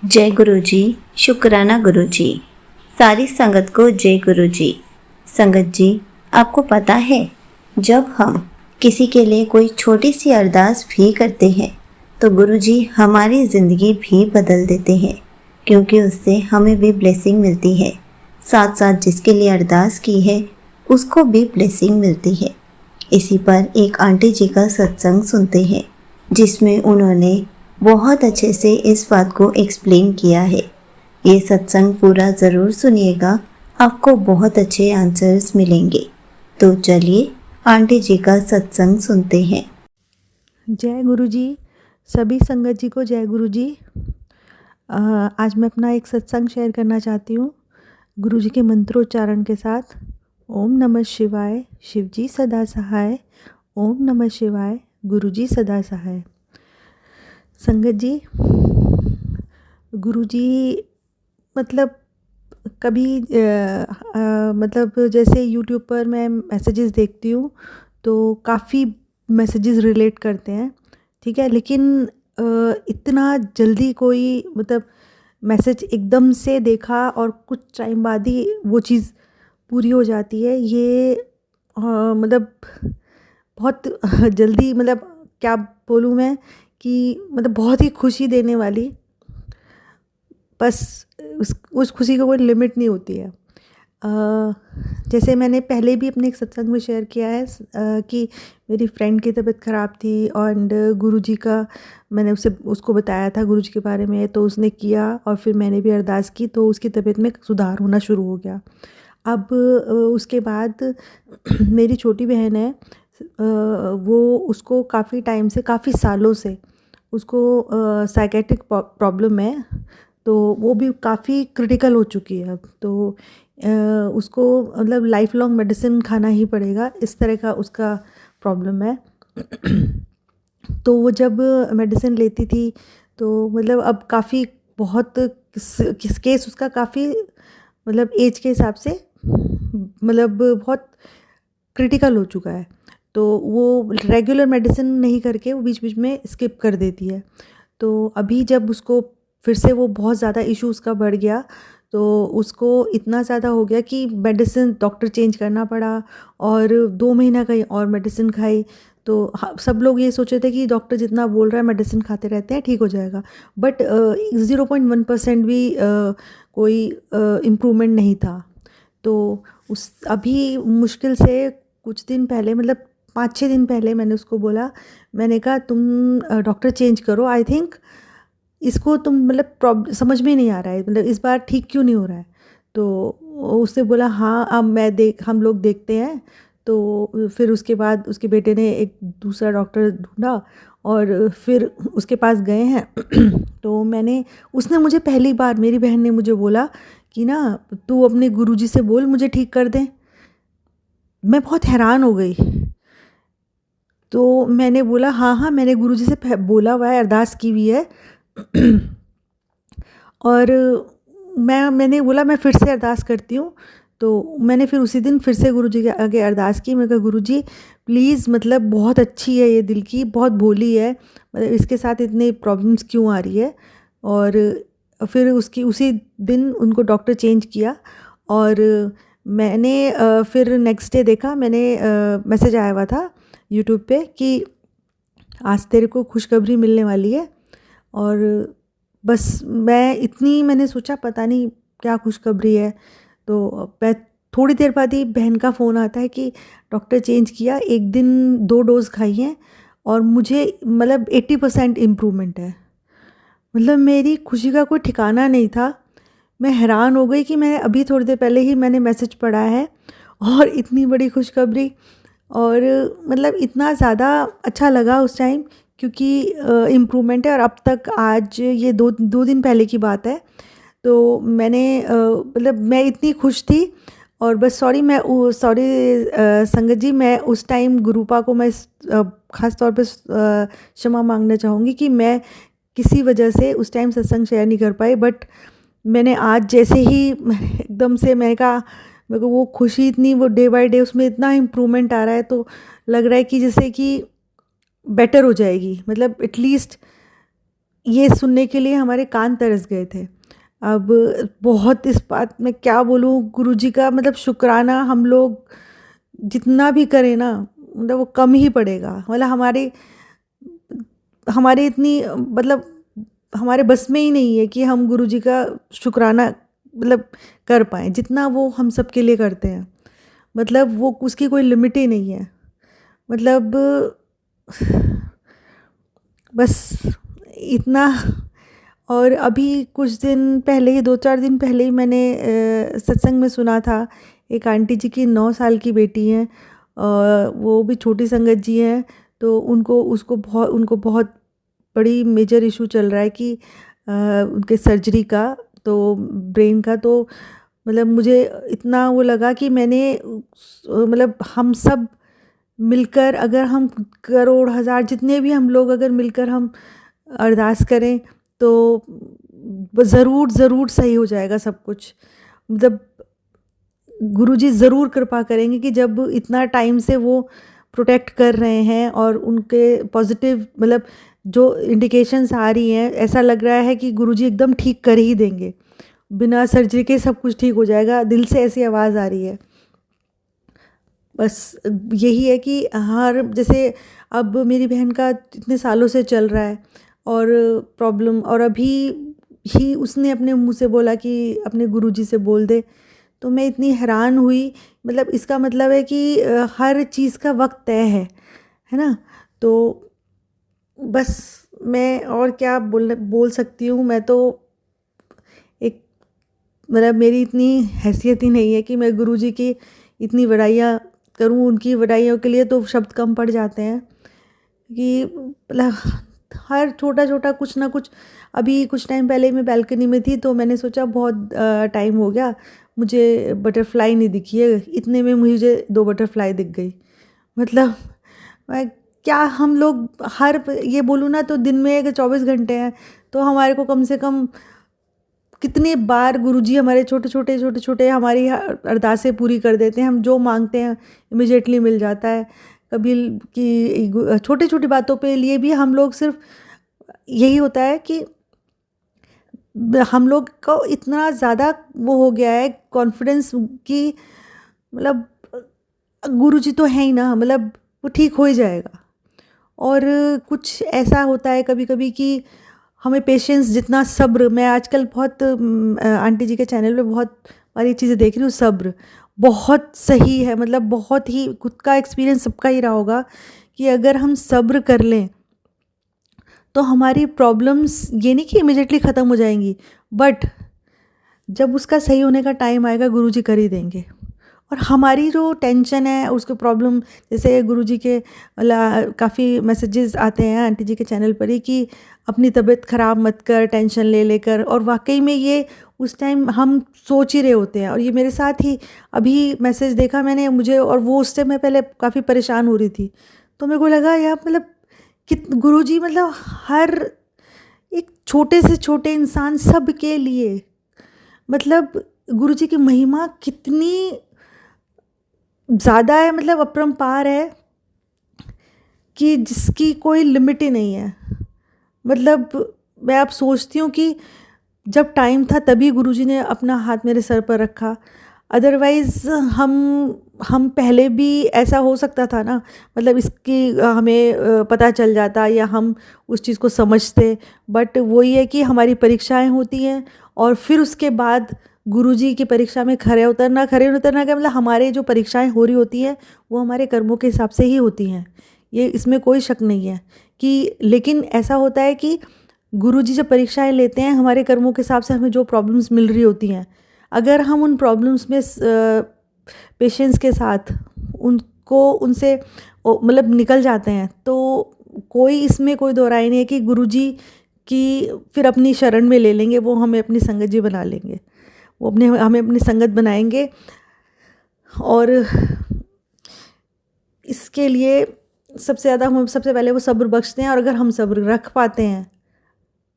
जय गुरु जी। शुक्राना गुरु जी। सारी संगत को जय गुरु जी। संगत जी, आपको पता है, जब हम किसी के लिए कोई छोटी सी अरदास भी करते हैं तो गुरु जी हमारी ज़िंदगी भी बदल देते हैं, क्योंकि उससे हमें भी ब्लेसिंग मिलती है। साथ साथ जिसके लिए अरदास की है उसको भी ब्लेसिंग मिलती है। इसी पर एक आंटी जी का सत्संग सुनते हैं, जिसमें उन्होंने बहुत अच्छे से इस बात को एक्सप्लेन किया है। ये सत्संग पूरा ज़रूर सुनिएगा, आपको बहुत अच्छे आंसर्स मिलेंगे। तो चलिए आंटी जी का सत्संग सुनते हैं। जय गुरु जी। सभी संगत जी को जय गुरु जी। आज मैं अपना एक सत्संग शेयर करना चाहती हूँ गुरु जी के मंत्रोच्चारण के साथ। ओम नमः शिवाय, शिव जी सदा सहाय। ओम नमः शिवाय, गुरु जी सदा सहाय। संगत जी, गुरु जी मतलब कभी मतलब जैसे यूट्यूब पर मैं मैसेजेस देखती हूँ तो काफ़ी मैसेजेस रिलेट करते हैं, ठीक है, लेकिन इतना जल्दी कोई मतलब मैसेज एकदम से देखा और कुछ टाइम बाद ही वो चीज़ पूरी हो जाती है, ये मतलब बहुत जल्दी, मतलब क्या बोलूँ मैं कि मतलब बहुत ही खुशी देने वाली, बस उस खुशी को कोई लिमिट नहीं होती है। जैसे मैंने पहले भी अपने एक सत्संग में शेयर किया है कि मेरी फ्रेंड की तबीयत ख़राब थी एंड गुरुजी का मैंने उसको बताया था गुरुजी के बारे में, तो उसने किया और फिर मैंने भी अरदास की तो उसकी तबीयत में सुधार होना शुरू हो गया। अब उसके बाद मेरी छोटी बहन है, वो उसको काफ़ी टाइम से, काफ़ी सालों से उसको साइकेट्रिक प्रॉब्लम है, तो वो भी काफ़ी क्रिटिकल हो चुकी है। अब तो उसको मतलब लाइफ लॉन्ग मेडिसिन खाना ही पड़ेगा, इस तरह का उसका प्रॉब्लम है। तो वो जब मेडिसिन लेती थी तो मतलब अब काफ़ी बहुत किस केस उसका काफ़ी मतलब एज के हिसाब से मतलब बहुत क्रिटिकल हो चुका है, तो वो रेगुलर मेडिसिन नहीं करके वो बीच बीच में स्किप कर देती है। तो अभी जब उसको फिर से वो बहुत ज़्यादा इशू उसका बढ़ गया, तो उसको इतना ज़्यादा हो गया कि मेडिसिन डॉक्टर चेंज करना पड़ा और 2 महीना कहीं और मेडिसिन खाई। तो सब लोग ये सोच रहे थे कि डॉक्टर जितना बोल रहा है मेडिसिन खाते रहते हैं ठीक हो जाएगा, बट 0.1% भी कोई इम्प्रूवमेंट नहीं था। तो उस अभी मुश्किल से कुछ दिन पहले, मतलब 5-6 दिन पहले मैंने उसको बोला, मैंने कहा तुम डॉक्टर चेंज करो, आई थिंक इसको तुम मतलब समझ में नहीं आ रहा है, मतलब इस बार ठीक क्यों नहीं हो रहा है। तो उसने बोला हाँ अब हम लोग देखते हैं। तो फिर उसके बाद उसके बेटे ने एक दूसरा डॉक्टर ढूंढा और फिर उसके पास गए हैं। तो उसने मुझे पहली बार, मेरी बहन ने मुझे बोला कि ना तू अपने गुरुजी से बोल मुझे ठीक कर दें। मैं बहुत हैरान हो गई। तो मैंने बोला हाँ हाँ मैंने गुरुजी से बोला हुआ है, अरदास की हुई है। और मैंने बोला मैं फिर से अरदास करती हूँ। तो मैंने फिर उसी दिन फिर से गुरुजी के आगे अरदास की। मैं कहा गुरुजी प्लीज़, मतलब बहुत अच्छी है ये, दिल की बहुत भोली है, मतलब इसके साथ इतनी प्रॉब्लम्स क्यों आ रही है। और फिर उसकी उसी दिन उनको डॉक्टर चेंज किया। और मैंने फिर नेक्स्ट डे देखा, मैंने मैसेज आया हुआ था यूट्यूब पे कि आज तेरे को खुशखबरी मिलने वाली है। और बस मैंने सोचा पता नहीं क्या खुशखबरी है। तो मैं थोड़ी देर बाद ही बहन का फ़ोन आता है कि डॉक्टर चेंज किया, एक दिन 2 डोज़ खाई हैं और मुझे मतलब 80% इम्प्रूवमेंट है। मतलब मेरी खुशी का कोई ठिकाना नहीं था। मैं हैरान हो गई कि मैं अभी थोड़ी देर पहले ही मैंने मैसेज पढ़ा है और इतनी बड़ी खुशखबरी। और मतलब इतना ज़्यादा अच्छा लगा उस टाइम, क्योंकि इम्प्रूवमेंट है। और अब तक आज ये 2 दिन पहले की बात है। तो मैंने मतलब मैं इतनी खुश थी। और बस सॉरी संगत जी, मैं उस टाइम गुरुपा को मैं ख़ास तौर पे क्षमा मांगना चाहूँगी कि मैं किसी वजह से उस टाइम सत्संग शेयर नहीं कर पाई। बट मैंने आज जैसे ही एकदम से मैं कहा, मेरे को वो खुशी इतनी, वो डे बाय डे उसमें इतना इम्प्रूवमेंट आ रहा है, तो लग रहा है कि जैसे कि बेटर हो जाएगी, मतलब एटलीस्ट ये सुनने के लिए हमारे कान तरस गए थे। अब बहुत इस बात में क्या बोलूँ, गुरुजी का मतलब शुक्राना हम लोग जितना भी करें ना, मतलब वो कम ही पड़ेगा। मतलब हमारे इतनी मतलब हमारे बस में ही नहीं है कि हम गुरुजी का शुक्राना मतलब कर पाएँ, जितना वो हम सबके लिए करते हैं। मतलब वो उसकी कोई लिमिट ही नहीं है। मतलब बस इतना। और अभी कुछ दिन पहले ही 2-4 दिन पहले ही मैंने सत्संग में सुना था, एक आंटी जी की 9 साल की बेटी है, वो भी छोटी संगत जी हैं। तो उनको बहुत बड़ी मेजर इशू चल रहा है कि उनके सर्जरी का, तो ब्रेन का। तो मतलब मुझे इतना वो लगा कि मतलब हम सब मिलकर, अगर हम करोड़ हज़ार जितने भी हम लोग अगर मिलकर हम अरदास करें तो ज़रूर ज़रूर सही हो जाएगा सब कुछ। मतलब गुरुजी ज़रूर कृपा करेंगे कि जब इतना टाइम से वो प्रोटेक्ट कर रहे हैं और उनके पॉजिटिव मतलब जो इंडिकेशंस आ रही हैं, ऐसा लग रहा है कि गुरुजी एकदम ठीक कर ही देंगे, बिना सर्जरी के सब कुछ ठीक हो जाएगा। दिल से ऐसी आवाज़ आ रही है। बस यही है कि हर जैसे अब मेरी बहन का इतने सालों से चल रहा है और प्रॉब्लम, और अभी ही उसने अपने मुंह से बोला कि अपने गुरुजी से बोल दे। तो मैं इतनी हैरान हुई। मतलब इसका मतलब है कि हर चीज़ का वक्त तय है ना। तो बस मैं और क्या बोल सकती हूँ। मैं तो एक मतलब मेरी इतनी हैसियत ही नहीं है कि मैं गुरुजी की इतनी बड़ाइयाँ करूँ। उनकी बड़ाइयों के लिए तो शब्द कम पड़ जाते हैं कि मतलब हर छोटा छोटा कुछ ना कुछ। अभी कुछ टाइम पहले मैं बालकनी में थी, तो मैंने सोचा बहुत टाइम हो गया मुझे बटरफ्लाई नहीं दिखी है, इतने में मुझे 2 बटरफ्लाई दिख गई। मतलब मैं क्या, हम लोग हर ये बोलूँ ना तो दिन में अगर 24 घंटे हैं तो हमारे को कम से कम कितने बार गुरुजी हमारे छोटे छोटे हमारी अरदासें पूरी कर देते हैं। हम जो मांगते हैं इमिजिएटली मिल जाता है। कभी कि छोटी छोटी बातों पे लिए भी हम लोग सिर्फ यही होता है कि हम लोग को इतना ज़्यादा वो हो गया है कॉन्फिडेंस कि मतलब गुरुजी तो है ही ना, मतलब वो ठीक हो ही जाएगा। और कुछ ऐसा होता है कभी कभी कि हमें पेशेंस, जितना सब्र, मैं आजकल बहुत आंटी जी के चैनल पे बहुत सारी चीज़ें देख रही हूँ। सब्र बहुत सही है। मतलब बहुत ही खुद का एक्सपीरियंस सबका ही रहा होगा कि अगर हम सब्र कर लें तो हमारी प्रॉब्लम्स ये नहीं कि इमिजिएटली ख़त्म हो जाएंगी, बट जब उसका सही होने का टाइम आएगा गुरुजी कर ही देंगे। और हमारी जो टेंशन है उसको प्रॉब्लम, जैसे गुरुजी के काफ़ी मैसेजेस आते हैं आंटी जी के चैनल पर ही कि अपनी तबीयत ख़राब मत कर टेंशन ले लेकर। और वाकई में ये उस टाइम हम सोच ही रहे होते हैं। और ये मेरे साथ ही अभी मैसेज देखा मैंने मुझे, और वो उस टाइम मैं पहले काफ़ी परेशान हो रही थी। तो मेरे को लगा यार, मतलब कि गुरुजी मतलब हर एक छोटे से छोटे इंसान सब के लिए, मतलब गुरुजी की महिमा कितनी ज़्यादा है, मतलब अपरंपार है कि जिसकी कोई लिमिट ही नहीं है। मतलब मैं अब सोचती हूँ कि जब टाइम था तभी गुरुजी ने अपना हाथ मेरे सर पर रखा। अदरवाइज़ हम पहले भी ऐसा हो सकता था ना, मतलब इसकी हमें पता चल जाता या हम उस चीज़ को समझते। बट वही है कि हमारी परीक्षाएं होती हैं और फिर उसके बाद गुरुजी की परीक्षा में खरे उतरना का मतलब हमारे जो परीक्षाएं हो रही होती हैं वो हमारे कर्मों के हिसाब से ही होती हैं। ये इसमें कोई शक नहीं है कि, लेकिन ऐसा होता है कि गुरुजी जब परीक्षाएं लेते हैं हमारे कर्मों के हिसाब से हमें जो प्रॉब्लम्स मिल रही होती हैं, अगर हम उन प्रॉब्लम्स में पेशेंस के साथ उनसे मतलब निकल जाते हैं तो कोई इसमें कोई दो राय नहीं है कि गुरुजी की फिर अपनी शरण में ले लेंगे, वो हमें अपनी संगत जी बना लेंगे, वो हमें अपनी संगत बनाएंगे। और इसके लिए सबसे ज़्यादा हम सबसे पहले वो सब्र बख्शते हैं। और अगर हम सब्र रख पाते हैं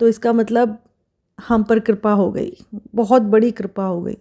तो इसका मतलब हम पर कृपा हो गई, बहुत बड़ी कृपा हो गई।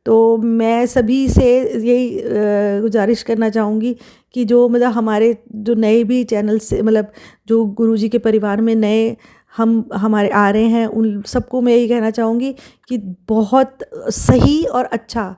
तो मैं सभी से यही गुजारिश करना चाहूँगी कि जो मतलब हमारे जो नए भी चैनल से, मतलब जो गुरुजी के परिवार में नए हमारे आ रहे हैं, उन सबको मैं यही कहना चाहूँगी कि बहुत सही और अच्छा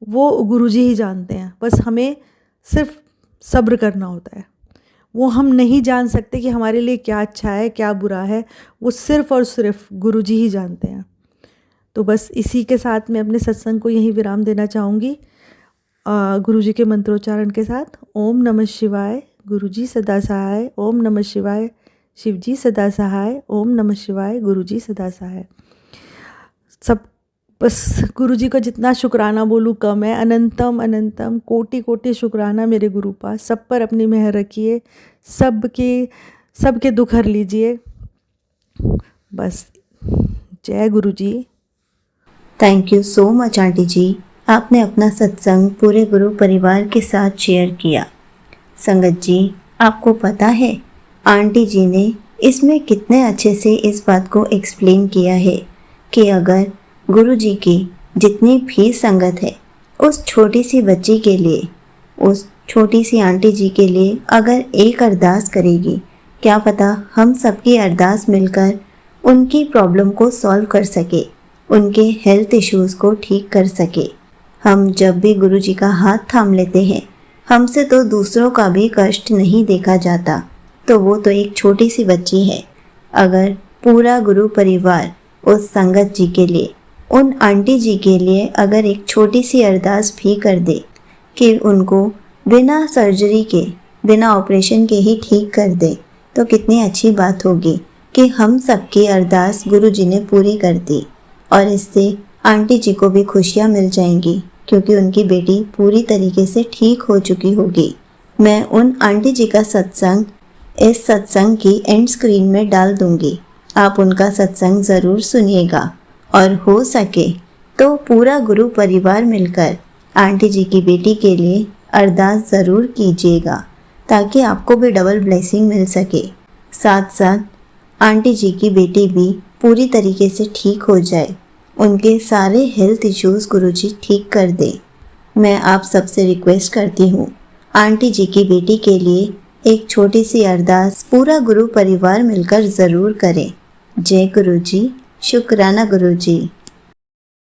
वो गुरुजी ही जानते हैं। बस हमें सिर्फ सब्र करना होता है। वो हम नहीं जान सकते कि हमारे लिए क्या अच्छा है, क्या बुरा है, वो सिर्फ़ और सिर्फ गुरुजी ही जानते हैं। तो बस इसी के साथ मैं अपने सत्संग को यहीं विराम देना चाहूँगी, गुरुजी के मंत्रोच्चारण के साथ। ओम नमः शिवाय, गुरुजी सदा सहाय। ओम नमः शिवाय, शिवजी सदा सहाय। ओम नमः शिवाय, गुरुजी सदा सहाय। सब बस गुरुजी का जितना शुक्राना बोलूँ कम है। अनंतम अनंतम कोटि कोटि शुक्राना मेरे गुरु पास। सब पर अपनी मेहर रखिए, सबके दुख हर लीजिए। बस जय गुरुजी। Thank you so much aunty ji, आपने अपना सत्संग पूरे गुरु परिवार के साथ शेयर किया। संगत जी, आपको पता है आंटी जी ने इसमें कितने अच्छे से इस बात को एक्सप्लेन किया है कि अगर गुरु जी की जितनी भी संगत है, उस छोटी सी बच्ची के लिए, उस छोटी सी आंटी जी के लिए अगर एक अरदास करेगी, क्या पता हम सबकी अरदास मिलकर उनकी प्रॉब्लम को सॉल्व कर सके, उनके हेल्थ इश्यूज़ को ठीक कर सके। हम जब भी गुरु जी का हाथ थाम लेते हैं, हमसे तो दूसरों का भी कष्ट नहीं देखा जाता, तो वो तो एक छोटी सी बच्ची है। अगर पूरा गुरु परिवार उस संगत जी के लिए, उन आंटी जी के लिए अगर एक छोटी सी अरदास भी कर दे कि उनको बिना सर्जरी के, बिना ऑपरेशन के ही ठीक कर दे, तो कितनी अच्छी बात होगी कि हम सबकी अरदास गुरु जी ने पूरी कर दी। और इससे आंटी जी को भी खुशियाँ मिल जाएंगी, क्योंकि उनकी बेटी पूरी तरीके से ठीक हो चुकी होगी। मैं उन आंटी जी का सत्संग इस सत्संग की एंड स्क्रीन में डाल दूंगी, आप उनका सत्संग ज़रूर सुनिएगा। और हो सके तो पूरा गुरु परिवार मिलकर आंटी जी की बेटी के लिए अरदास ज़रूर कीजिएगा, ताकि आपको भी डबल ब्लेसिंग मिल सके। साथ साथ आंटी जी की बेटी भी पूरी तरीके से ठीक हो जाए, उनके सारे हेल्थ इश्यूज़ गुरुजी ठीक कर दे। मैं आप सबसे रिक्वेस्ट करती हूँ, आंटी जी की बेटी के लिए एक छोटी सी अरदास पूरा गुरु परिवार मिलकर ज़रूर करें। जय गुरुजी, शुक्राना गुरुजी।